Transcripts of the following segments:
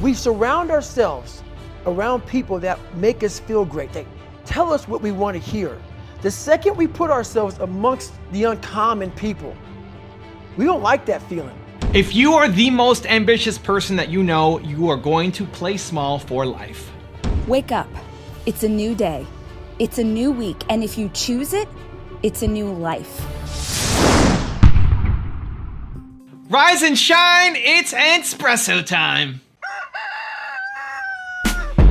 We surround ourselves around people that make us feel great. They tell us what we want to hear. The second we put ourselves amongst the uncommon people, we don't like that feeling. If you are the most ambitious person that you know, you are going to play small for life. Wake up. It's a new day. It's a new week. And if you choose it, it's a new life. Rise and shine, it's espresso time.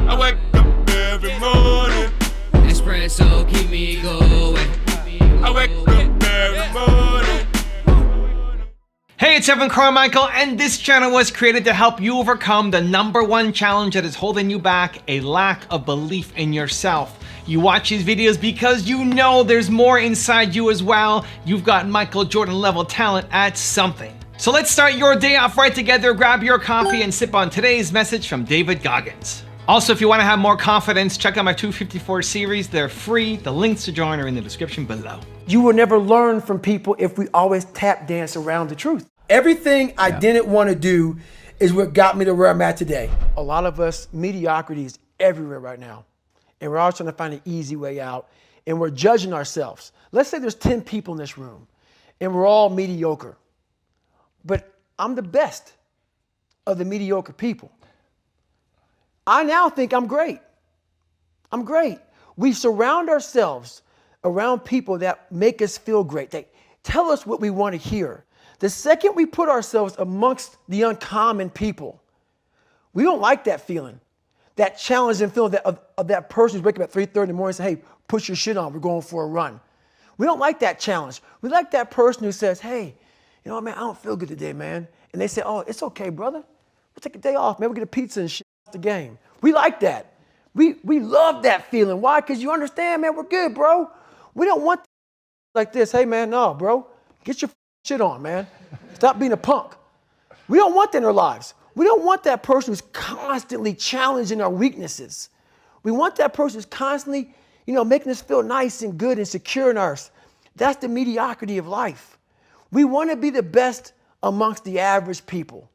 I wake up every morning. Espresso keep me going. I wake up every morning. Hey, it's Evan Carmichael, and this channel was created to help you overcome the #1 challenge that is holding you back, a lack of belief in yourself. You watch these videos because you know there's more inside you as well. You've got Michael Jordan level talent at something. So let's start your day off right together. Grab your coffee and sip on today's message from David Goggins. Also, if you want to have more confidence, check out my 254 series. They're free. The links to join are in the description below. You will never learn from people if we always tap dance around the truth. Everything I didn't want to do is what got me to where I'm at today. A lot of us, mediocrity is everywhere right now. And we're all trying to find an easy way out. And we're judging ourselves. Let's say there's 10 people in this room and we're all mediocre. But I'm the best of the mediocre people. I now think I'm great. I'm great. We surround ourselves around people that make us feel great. They tell us what we want to hear. The second we put ourselves amongst the uncommon people, we don't like that feeling. That challenging feeling of that person who's waking up at 3:30 in the morning and say, hey, put your shit on, we're going for a run. We don't like that challenge. We like that person who says, hey, you know what, man, I don't feel good today, man. And they say, oh, it's okay, brother. We'll take a day off, man. We'll get a pizza and shit after the game. We like that. We love that feeling. Why? Because you understand, man, we're good, bro. We don't want like this. Hey, man, no, bro. Get your shit on, man. Stop being a punk. We don't want that in our lives. We don't want that person who's constantly challenging our weaknesses. We want that person who's constantly, making us feel nice and good and secure in ours. That's the mediocrity of life. We want to be the best amongst the average people.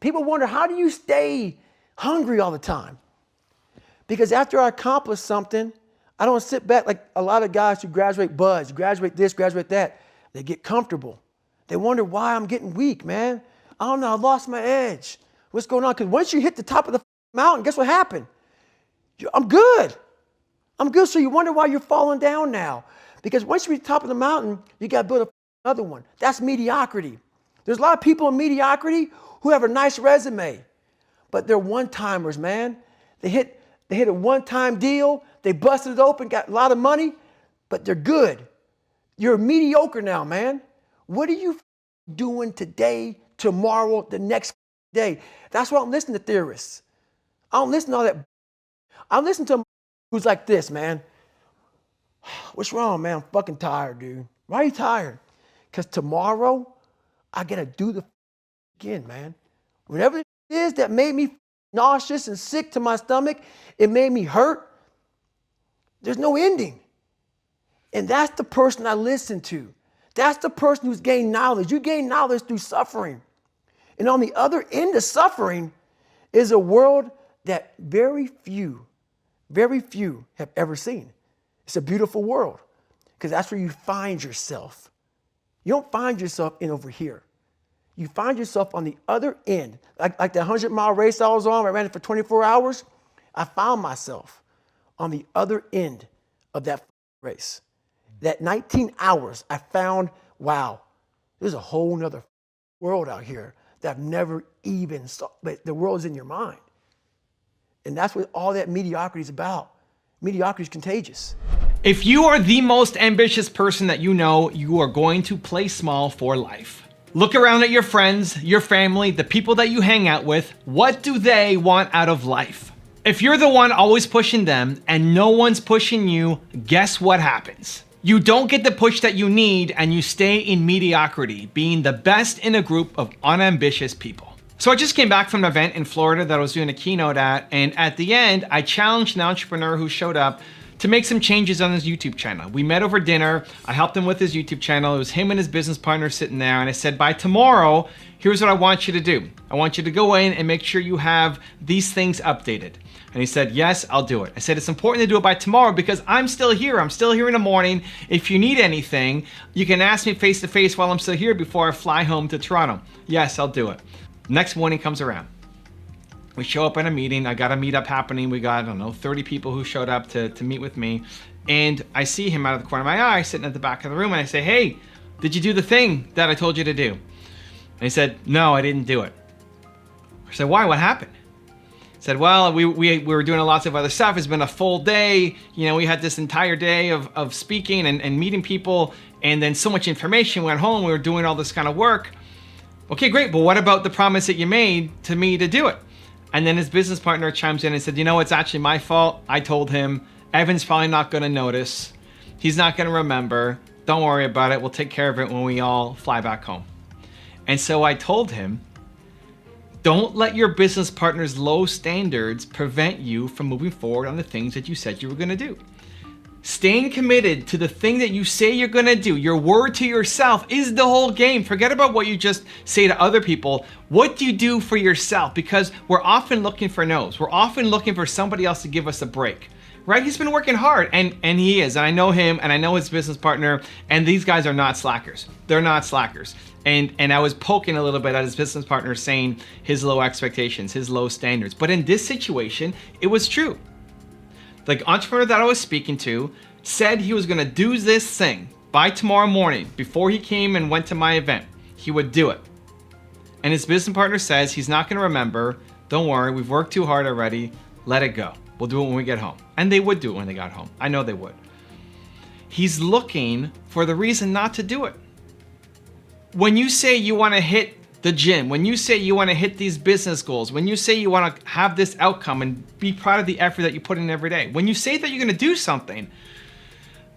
People wonder, how do you stay hungry all the time? Because after I accomplish something, I don't sit back like a lot of guys who graduate buds, graduate this, graduate that. They get comfortable. They wonder why I'm getting weak, man. I don't know, I lost my edge. What's going on? Because once you hit the top of the mountain, guess what happened? I'm good. I'm good, so you wonder why you're falling down now. Because once you reach the top of the mountain, you got to build another one. That's mediocrity. There's a lot of people in mediocrity who have a nice resume, but they're one-timers, man. They hit a one-time deal, they busted it open, got a lot of money, but they're good. You're mediocre now, man. What are you doing today, tomorrow, the next day? That's why I don't listen to theorists. I don't listen to all that. I listen to who's like this, man. What's wrong, man? I'm fucking tired, dude. Why are you tired? Because tomorrow, I got to do the again, man. Whatever it is that made me nauseous and sick to my stomach, it made me hurt. There's no ending. And that's the person I listen to. That's the person who's gained knowledge. You gain knowledge through suffering. And on the other end of suffering is a world that very few have ever seen. It's a beautiful world because that's where you find yourself. You don't find yourself in over here. You find yourself on the other end. Like the 100-mile race I was on, I ran it for 24 hours. I found myself on the other end of that race. That 19 hours, I found, wow, there's a whole nother world out here that I've never even saw, but the world is in your mind. And that's what all that mediocrity is about. Mediocrity is contagious. If you are the most ambitious person that you know, you are going to play small for life. Look around at your friends, your family, the people that you hang out with. What do they want out of life? If you're the one always pushing them and no one's pushing you, guess what happens? You don't get the push that you need and you stay in mediocrity, being the best in a group of unambitious people. So I just came back from an event in Florida that I was doing a keynote at, and at the end, I challenged an entrepreneur who showed up to make some changes on his YouTube channel. We met over dinner. I helped him with his YouTube channel. It was him and his business partner sitting there, and I said, by tomorrow, here's what I want you to do. I want you to go in and make sure you have these things updated. And he said, yes, I'll do it. I said, it's important to do it by tomorrow because I'm still here. I'm still here in the morning. If you need anything, you can ask me face to face while I'm still here before I fly home to Toronto. Yes, I'll do it. Next morning comes around. We show up in a meeting. I got a meetup happening. We got, I don't know, 30 people who showed up to meet with me. And I see him out of the corner of my eye sitting at the back of the room. And I say, hey, did you do the thing that I told you to do? And he said, no, I didn't do it. I said, why? What happened? He said, well, we were doing lots of other stuff. It's been a full day. You know, we had this entire day of speaking and meeting people. And then so much information went home. We were doing all this kind of work. Okay, great. But what about the promise that you made to me to do it? And then his business partner chimes in and said, you know, it's actually my fault. I told him. Evan's probably not going to notice. He's not going to remember. Don't worry about it. We'll take care of it when we all fly back home. And so I told him, don't let your business partner's low standards prevent you from moving forward on the things that you said you were going to do. Staying committed to the thing that you say you're going to do, your word to yourself, is the whole game. Forget about what you just say to other people. What do you do for yourself? Because we're often looking for no's. We're often looking for somebody else to give us a break, right? He's been working hard, and he is. And I know him, and I know his business partner, and these guys are not slackers. They're not slackers. And I was poking a little bit at his business partner, saying his low expectations, his low standards. But in this situation, it was true. The entrepreneur that I was speaking to said he was going to do this thing by tomorrow morning before he came and went to my event. He would do it. And his business partner says he's not going to remember. Don't worry, we've worked too hard already. Let it go. We'll do it when we get home. And they would do it when they got home. I know they would. He's looking for the reason not to do it. When you say you want to hit the gym, when you say you want to hit these business goals, when you say you want to have this outcome and be proud of the effort that you put in every day, when you say that you're going to do something,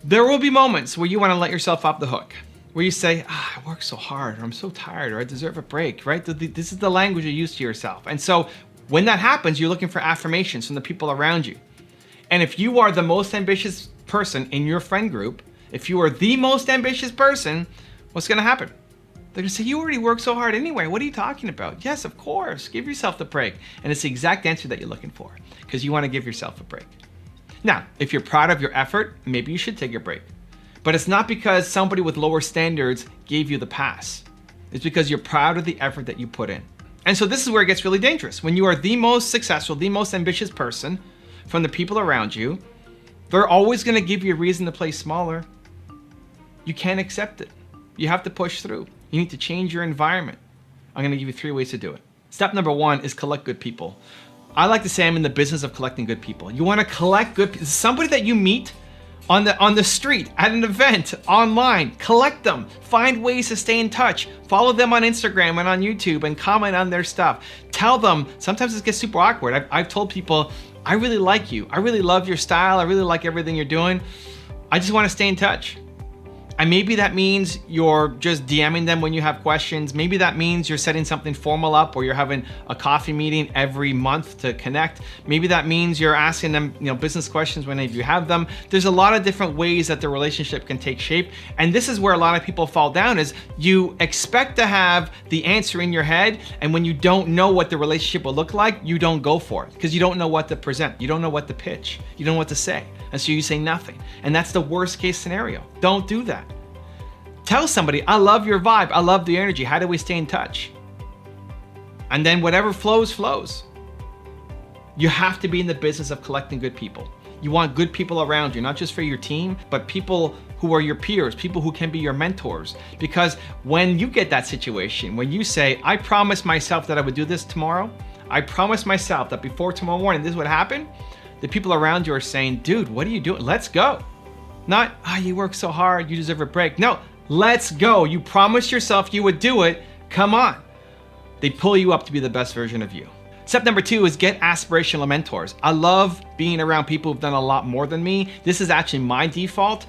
there will be moments where you want to let yourself off the hook, where you say, I work so hard, or I'm so tired, or I deserve a break, right? This is the language you use to yourself. And so when that happens, you're looking for affirmations from the people around you. And if you are the most ambitious person in your friend group, if you are the most ambitious person, what's going to happen? They're gonna say, you already work so hard anyway. What are you talking about? Yes, of course. Give yourself the break. And it's the exact answer that you're looking for, because you want to give yourself a break. Now, if you're proud of your effort, maybe you should take a break. But it's not because somebody with lower standards gave you the pass. It's because you're proud of the effort that you put in. And so this is where it gets really dangerous. When you are the most successful, the most ambitious person from the people around you, they're always gonna give you a reason to play smaller. You can't accept it. You have to push through. You need to change your environment. I'm gonna give you 3 ways to do it. Step number 1 is collect good people. I like to say I'm in the business of collecting good people. You wanna collect good people. Somebody that you meet on the street, at an event, online, collect them. Find ways to stay in touch. Follow them on Instagram and on YouTube and comment on their stuff. Tell them, sometimes it gets super awkward. I've told people, I really like you. I really love your style. I really like everything you're doing. I just wanna stay in touch. And maybe that means you're just DMing them when you have questions. Maybe that means you're setting something formal up, or you're having a coffee meeting every month to connect. Maybe that means you're asking them, business questions whenever you have them. There's a lot of different ways that the relationship can take shape. And this is where a lot of people fall down, is you expect to have the answer in your head, and when you don't know what the relationship will look like, you don't go for it, because you don't know what to present. You don't know what to pitch. You don't know what to say. And so you say nothing. And that's the worst case scenario. Don't do that. Tell somebody, I love your vibe. I love the energy. How do we stay in touch? And then whatever flows, flows. You have to be in the business of collecting good people. You want good people around you, not just for your team, but people who are your peers, people who can be your mentors. Because when you get that situation, when you say, I promised myself that I would do this tomorrow, I promised myself that before tomorrow morning this would happen, the people around you are saying, dude, what are you doing? Let's go. Not, you work so hard, you deserve a break. No, let's go. You promised yourself you would do it. Come on. They pull you up to be the best version of you. Step number 2 is get aspirational mentors. I love being around people who've done a lot more than me. This is actually my default.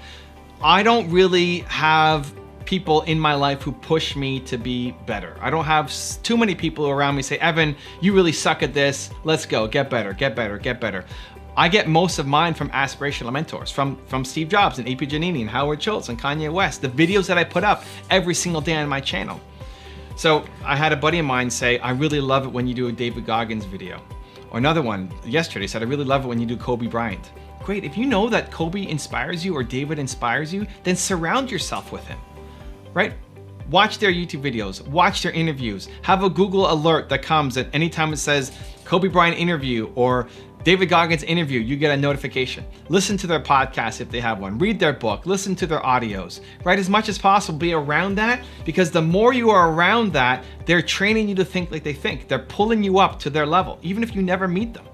I don't really have people in my life who push me to be better. I don't have too many people around me say, Evan, you really suck at this. Let's go, get better, get better, get better. I get most of mine from aspirational mentors, from Steve Jobs and A.P. Giannini and Howard Schultz and Kanye West, the videos that I put up every single day on my channel. So I had a buddy of mine say, I really love it when you do a David Goggins video. Or another one yesterday said, I really love it when you do Kobe Bryant. Great, if you know that Kobe inspires you or David inspires you, then surround yourself with him, right? Watch their YouTube videos, watch their interviews, have a Google alert that comes at any time it says Kobe Bryant interview or David Goggins interview, you get a notification. Listen to their podcast if they have one. Read their book, listen to their audios, right? As much as possible, be around that, because the more you are around that, they're training you to think like they think. They're pulling you up to their level, even if you never meet them.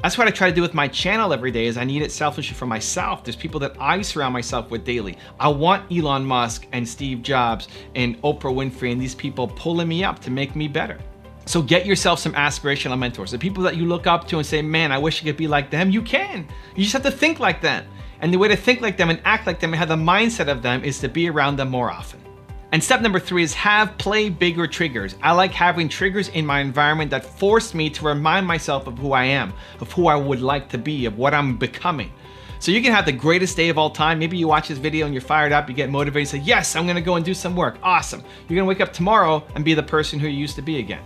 That's what I try to do with my channel every day, is I need it selfishly for myself. There's people that I surround myself with daily. I want Elon Musk and Steve Jobs and Oprah Winfrey and these people pulling me up to make me better. So get yourself some aspirational mentors, the people that you look up to and say, man, I wish I could be like them. You can. You just have to think like them. And the way to think like them and act like them and have the mindset of them is to be around them more often. And step number 3 is play bigger triggers. I like having triggers in my environment that force me to remind myself of who I am, of who I would like to be, of what I'm becoming. So you can have the greatest day of all time. Maybe you watch this video and you're fired up, you get motivated, you say, yes, I'm gonna go and do some work. Awesome. You're gonna wake up tomorrow and be the person who you used to be again.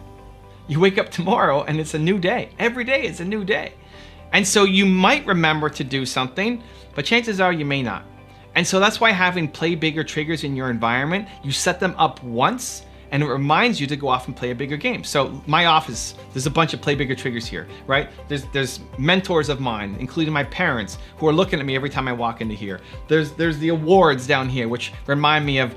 You wake up tomorrow and it's a new day. Every day is a new day. And so you might remember to do something, but chances are you may not. And so that's why having play bigger triggers in your environment, you set them up once and it reminds you to go off and play a bigger game. So my office, there's a bunch of play bigger triggers here, right? There's mentors of mine, including my parents, who are looking at me every time I walk into here. There's the awards down here, which remind me of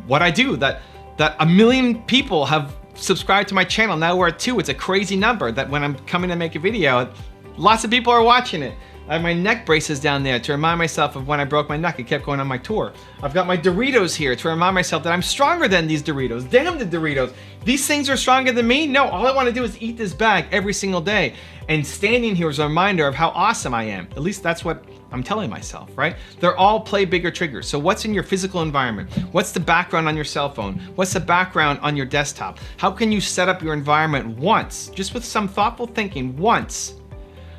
what I do, that 1 million people have subscribe to my channel. Now we're at 2. It's a crazy number that when I'm coming to make a video, lots of people are watching it. I have my neck braces down there to remind myself of when I broke my neck and kept going on my tour. I've got my Doritos here to remind myself that I'm stronger than these Doritos. Damn the Doritos. These things are stronger than me? No, all I want to do is eat this bag every single day. And standing here is a reminder of how awesome I am. At least that's what I'm telling myself, right? They're all play bigger triggers. So what's in your physical environment? What's the background on your cell phone? What's the background on your desktop? How can you set up your environment once, just with some thoughtful thinking once,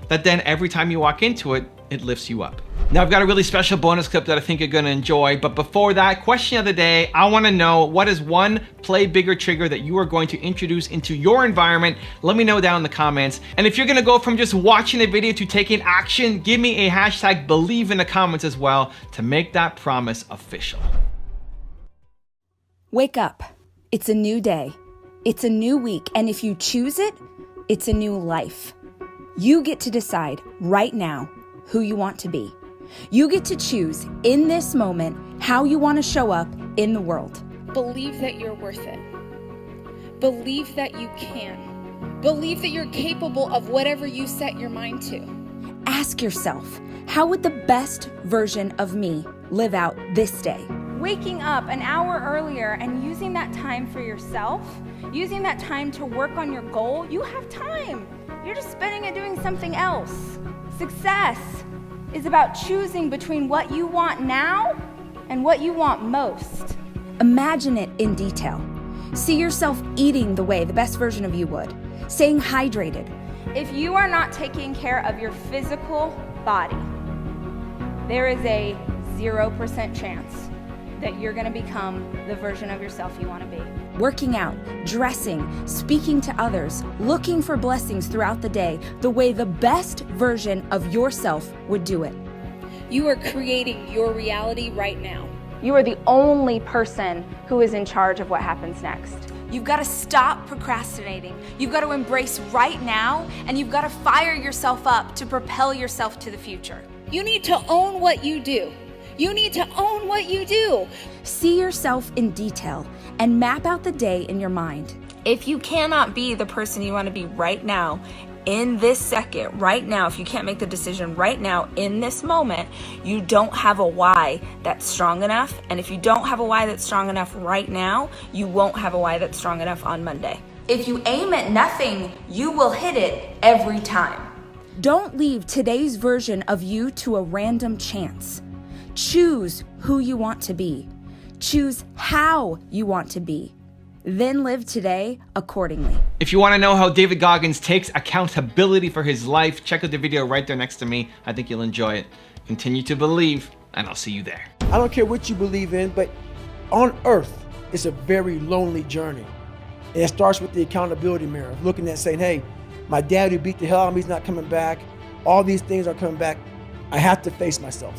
that then every time you walk into it, it lifts you up. Now I've got a really special bonus clip that I think you're gonna enjoy, but before that, question of the day, I wanna know, what is one play bigger trigger that you are going to introduce into your environment? Let me know down in the comments. And if you're gonna go from just watching a video to taking action, give me a hashtag believe in the comments as well to make that promise official. Wake up. It's a new day. It's a new week, and if you choose it, it's a new life. You get to decide right now who you want to be. You get to choose in this moment how you want to show up in the world. Believe that you're worth it. Believe that you can. Believe that you're capable of whatever you set your mind to. Ask yourself, how would the best version of me live out this day? Waking up an hour earlier and using that time for yourself, using that time to work on your goal, you have time. You're just spending it doing something else. Success is about choosing between what you want now and what you want most. Imagine it in detail. See yourself eating the way the best version of you would, staying hydrated. If you are not taking care of your physical body, there is a 0% chance that you're gonna become the version of yourself you wanna be. Working out, dressing, speaking to others, looking for blessings throughout the day, the way the best version of yourself would do it. You are creating your reality right now. You are the only person who is in charge of what happens next. You've got to stop procrastinating. You've got to embrace right now, and you've got to fire yourself up to propel yourself to the future. You need to own what you do. You need to own what you do. See yourself in detail and map out the day in your mind. If you cannot be the person you want to be right now, in this second, right now, if you can't make the decision right now, in this moment, you don't have a why that's strong enough. And if you don't have a why that's strong enough right now, you won't have a why that's strong enough on Monday. If you aim at nothing, you will hit it every time. Don't leave today's version of you to a random chance. Choose who you want to be. Choose how you want to be. Then live today accordingly. If you want to know how David Goggins takes accountability for his life, check out the video right there next to me. I think you'll enjoy it. Continue to believe, and I'll see you there. I don't care what you believe in, but on earth, it's a very lonely journey. And it starts with the accountability mirror, looking at saying, hey, my dad who beat the hell out of me is not coming back. All these things are coming back. I have to face myself.